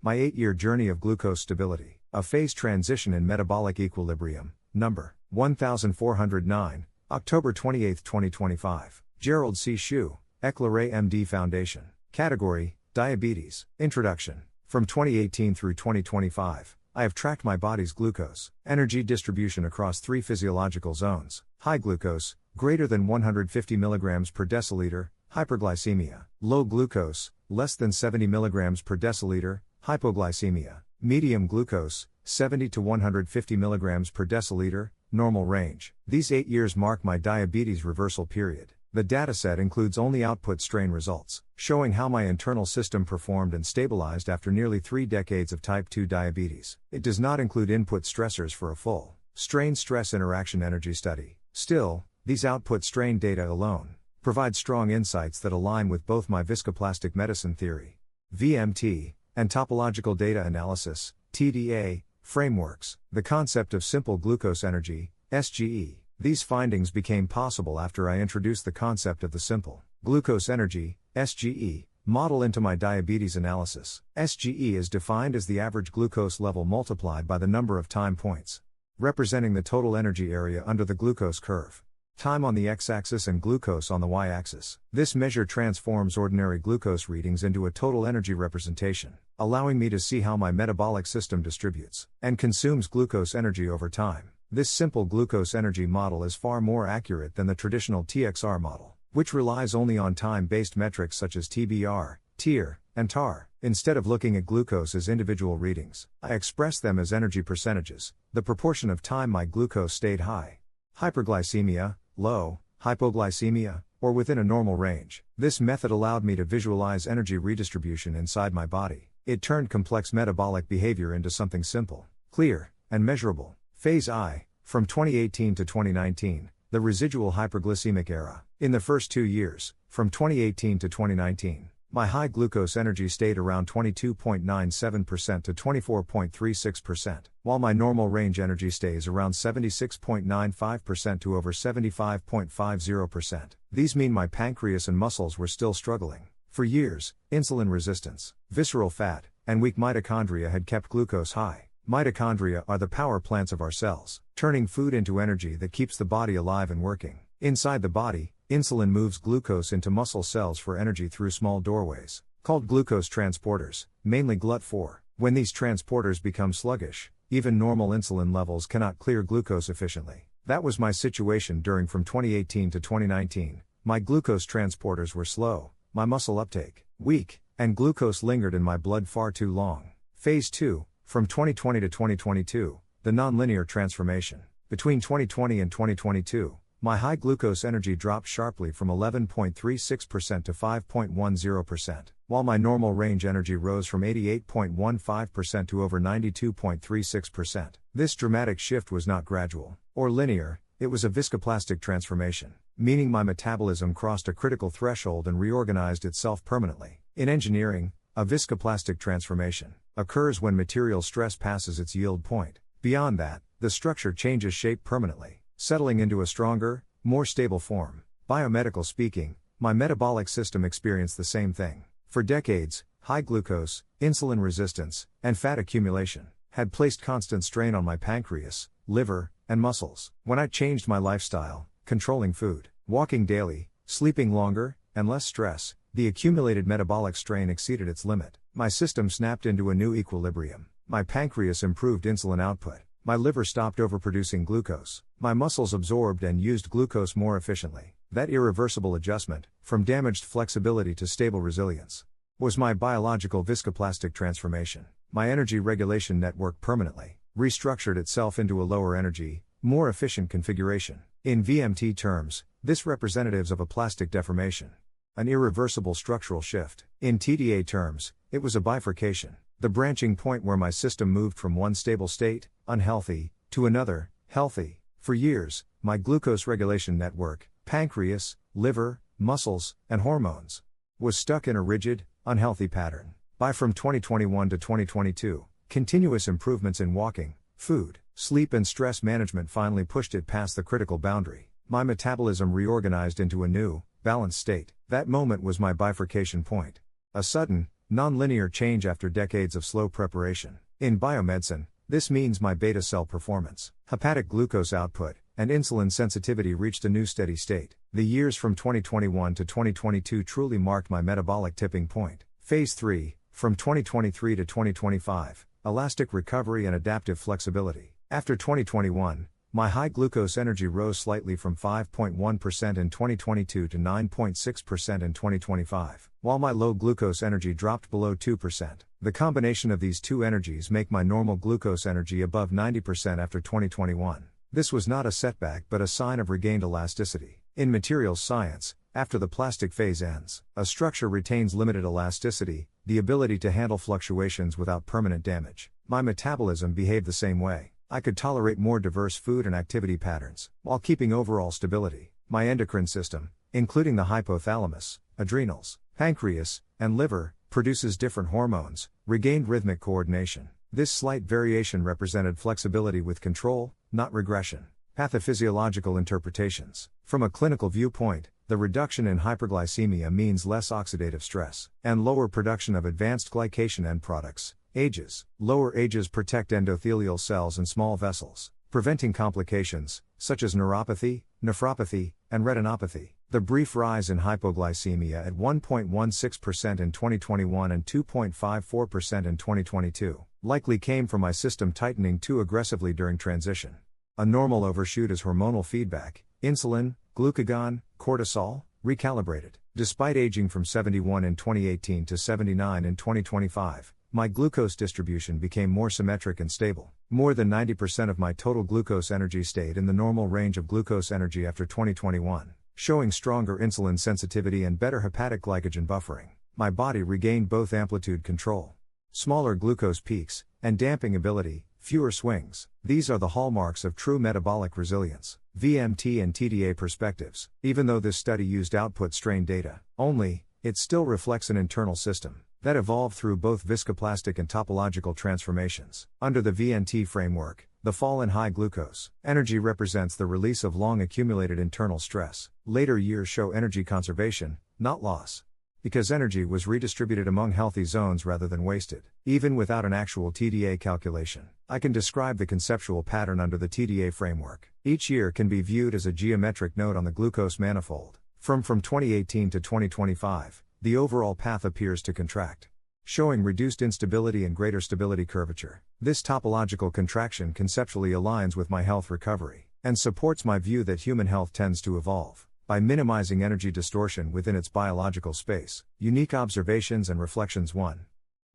My 8-year journey of glucose stability, a phase transition in metabolic equilibrium, number 1409, October 28, 2025. Gerald C. HsuF, EclaireMD Foundation. Category, Diabetes. Introduction. From 2018 through 2025, I have tracked my body's glucose energy distribution across 3 physiological zones: high glucose, greater than 150 mg per deciliter, hyperglycemia; low glucose, less than 70 mg per deciliter, hypoglycemia; medium glucose, 70 to 150 mg per deciliter, normal range. These 8 years mark my diabetes reversal period. The dataset includes only output strain results, showing how my internal system performed and stabilized after nearly 3 decades of type 2 diabetes. It does not include input stressors for a full strain stress interaction energy study. Still, these output strain data alone provide strong insights that align with both my Viscoplastic Medicine Theory (VMT) and Topological Data Analysis (TDA) frameworks. The concept of simple glucose energy (SGE). These findings became possible after I introduced the concept of the simple glucose energy (SGE) model into my diabetes analysis. SGE is defined as the average glucose level multiplied by the number of time points, representing the total energy area under the glucose curve. Time on the x-axis and glucose on the y-axis. This measure transforms ordinary glucose readings into a total energy representation, allowing me to see how my metabolic system distributes and consumes glucose energy over time. This simple glucose energy model is far more accurate than the traditional TXR model, which relies only on time-based metrics such as TBR, TIR, and TAR. Instead of looking at glucose as individual readings, I express them as energy percentages, the proportion of time my glucose stayed high, hyperglycemia, low, hypoglycemia, or within a normal range. This method allowed me to visualize energy redistribution inside my body. It turned complex metabolic behavior into something simple, clear, and measurable. Phase I, from 2018 to 2019, the residual hyperglycemic era. In the first 2 years, from 2018 to 2019, my high glucose energy stayed around 22.97% to 24.36%, while my normal range energy stays around 76.95% to over 75.50%. These mean my pancreas and muscles were still struggling. For years, insulin resistance, visceral fat, and weak mitochondria had kept glucose high. Mitochondria are the power plants of our cells, turning food into energy that keeps the body alive and working. Inside the body, insulin moves glucose into muscle cells for energy through small doorways, called glucose transporters, mainly GLUT4. When these transporters become sluggish, even normal insulin levels cannot clear glucose efficiently. That was my situation from 2018 to 2019. My glucose transporters were slow, my muscle uptake weak, and glucose lingered in my blood far too long. Phase 2, from 2020 to 2022, the nonlinear transformation. Between 2020 and 2022, my high glucose energy dropped sharply from 11.36% to 5.10%, while my normal range energy rose from 88.15% to over 92.36%. This dramatic shift was not gradual or linear, it was a viscoplastic transformation, meaning my metabolism crossed a critical threshold and reorganized itself permanently. In engineering, a viscoplastic transformation occurs when material stress passes its yield point. Beyond that, the structure changes shape permanently, settling into a stronger, more stable form. Biomedical speaking, my metabolic system experienced the same thing. For decades, high glucose, insulin resistance, and fat accumulation had placed constant strain on my pancreas, liver, and muscles. When I changed my lifestyle, controlling food, walking daily, sleeping longer, and less stress, the accumulated metabolic strain exceeded its limit. My system snapped into a new equilibrium. My pancreas improved insulin output. My liver stopped overproducing glucose. My muscles absorbed and used glucose more efficiently. That irreversible adjustment, from damaged flexibility to stable resilience, was my biological viscoplastic transformation. My energy regulation network permanently restructured itself into a lower energy, more efficient configuration. In VMT terms, this representatives of a plastic deformation, an irreversible structural shift. In TDA terms, it was a bifurcation, the branching point where my system moved from one stable state, unhealthy, to another, healthy. For years, my glucose regulation network, pancreas, liver, muscles, and hormones, was stuck in a rigid, unhealthy pattern. From 2021 to 2022, continuous improvements in walking, food, sleep and stress management finally pushed it past the critical boundary. My metabolism reorganized into a new, balanced state. That moment was my bifurcation point. A sudden, nonlinear change after decades of slow preparation. In biomedicine, this means my beta cell performance, hepatic glucose output, and insulin sensitivity reached a new steady state. The years from 2021 to 2022 truly marked my metabolic tipping point. Phase 3, from 2023 to 2025, elastic recovery and adaptive flexibility. After 2021, my high glucose energy rose slightly from 5.1% in 2022 to 9.6% in 2025, while my low glucose energy dropped below 2%. The combination of these two energies make my normal glucose energy above 90% after 2021. This was not a setback but a sign of regained elasticity. In materials science, after the plastic phase ends, a structure retains limited elasticity, the ability to handle fluctuations without permanent damage. My metabolism behaved the same way. I could tolerate more diverse food and activity patterns, while keeping overall stability. My endocrine system, including the hypothalamus, adrenals, pancreas, and liver, produces different hormones, regained rhythmic coordination. This slight variation represented flexibility with control, not regression. Pathophysiological interpretations. From a clinical viewpoint, the reduction in hyperglycemia means less oxidative stress, and lower production of advanced glycation end products. Ages. Lower ages protect endothelial cells and small vessels, preventing complications, such as neuropathy, nephropathy, and retinopathy. The brief rise in hypoglycemia at 1.16% in 2021 and 2.54% in 2022 likely came from my system tightening too aggressively during transition. A normal overshoot is hormonal feedback, insulin, glucagon, cortisol, recalibrated. Despite aging from 71 in 2018 to 79 in 2025, my glucose distribution became more symmetric and stable. More than 90% of my total glucose energy stayed in the normal range of glucose energy after 2021, showing stronger insulin sensitivity and better hepatic glycogen buffering. My body regained both amplitude control, smaller glucose peaks, and damping ability, fewer swings. These are the hallmarks of true metabolic resilience. VMT and TDA perspectives. Even though this study used output strain data only, it still reflects an internal system that evolved through both viscoplastic and topological transformations. Under the VNT framework, the fall in high glucose energy represents the release of long accumulated internal stress. Later years show energy conservation, not loss, because energy was redistributed among healthy zones rather than wasted. Even without an actual TDA calculation, I can describe the conceptual pattern under the TDA framework. Each year can be viewed as a geometric node on the glucose manifold. From 2018 to 2025, the overall path appears to contract, showing reduced instability and greater stability curvature. This topological contraction conceptually aligns with my health recovery, and supports my view that human health tends to evolve by minimizing energy distortion within its biological space. Unique observations and reflections. 1.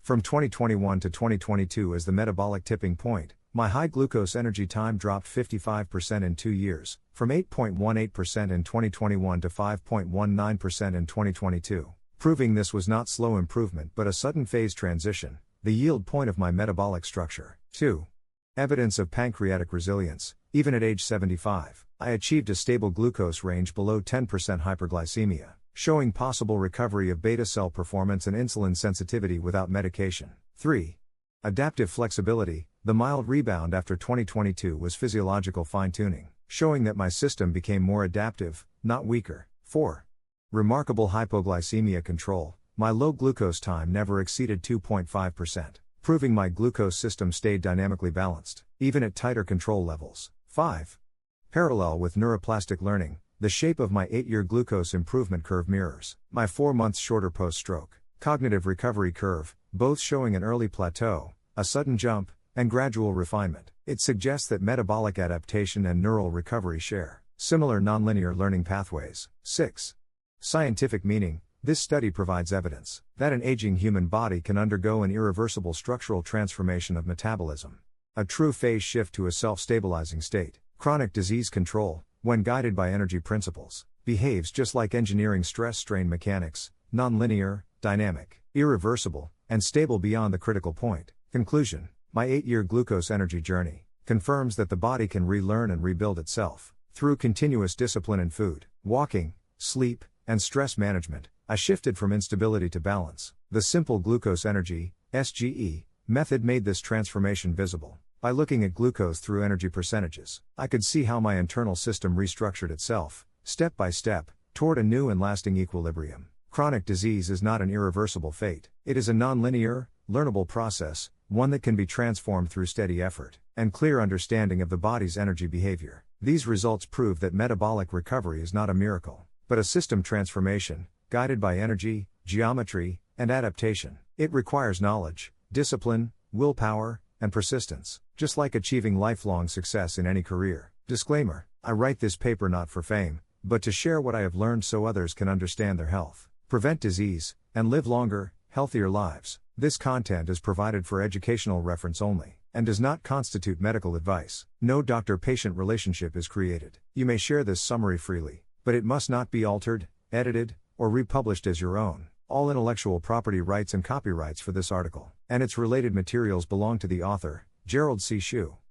From 2021 to 2022 as the metabolic tipping point, my high glucose energy time dropped 55% in 2 years, from 8.18% in 2021 to 5.19% in 2022. Proving this was not slow improvement but a sudden phase transition, the yield point of my metabolic structure. 2. Evidence of pancreatic resilience. Even at age 75, I achieved a stable glucose range below 10% hyperglycemia, showing possible recovery of beta cell performance and insulin sensitivity without medication. 3. Adaptive flexibility. The mild rebound after 2022 was physiological fine-tuning, showing that my system became more adaptive, not weaker. 4. Remarkable hypoglycemia control. My low glucose time never exceeded 2.5%, proving my glucose system stayed dynamically balanced, even at tighter control levels. 5. Parallel with neuroplastic learning, the shape of my 8-year glucose improvement curve mirrors my 4 months shorter post-stroke cognitive recovery curve, both showing an early plateau, a sudden jump, and gradual refinement. It suggests that metabolic adaptation and neural recovery share similar nonlinear learning pathways. 6. Scientific meaning. This study provides evidence that an aging human body can undergo an irreversible structural transformation of metabolism, a true phase shift to a self-stabilizing state. Chronic disease control, when guided by energy principles, behaves just like engineering stress-strain mechanics, nonlinear, dynamic, irreversible, and stable beyond the critical point. Conclusion. My 8-year glucose energy journey confirms that the body can relearn and rebuild itself through continuous discipline in food, walking, sleep, and stress management. I shifted from instability to balance. The simple glucose energy (SGE) method made this transformation visible. By looking at glucose through energy percentages, I could see how my internal system restructured itself, step by step, toward a new and lasting equilibrium. Chronic disease is not an irreversible fate. It is a non-linear, learnable process, one that can be transformed through steady effort and clear understanding of the body's energy behavior. These results prove that metabolic recovery is not a miracle, but a system transformation, guided by energy, geometry, and adaptation. It requires knowledge, discipline, willpower, and persistence, just like achieving lifelong success in any career. Disclaimer: I write this paper not for fame, but to share what I have learned so others can understand their health, prevent disease, and live longer, healthier lives. This content is provided for educational reference only, and does not constitute medical advice. No doctor-patient relationship is created. You may share this summary freely, but it must not be altered, edited, or republished as your own. All intellectual property rights and copyrights for this article and its related materials belong to the author, Gerald C.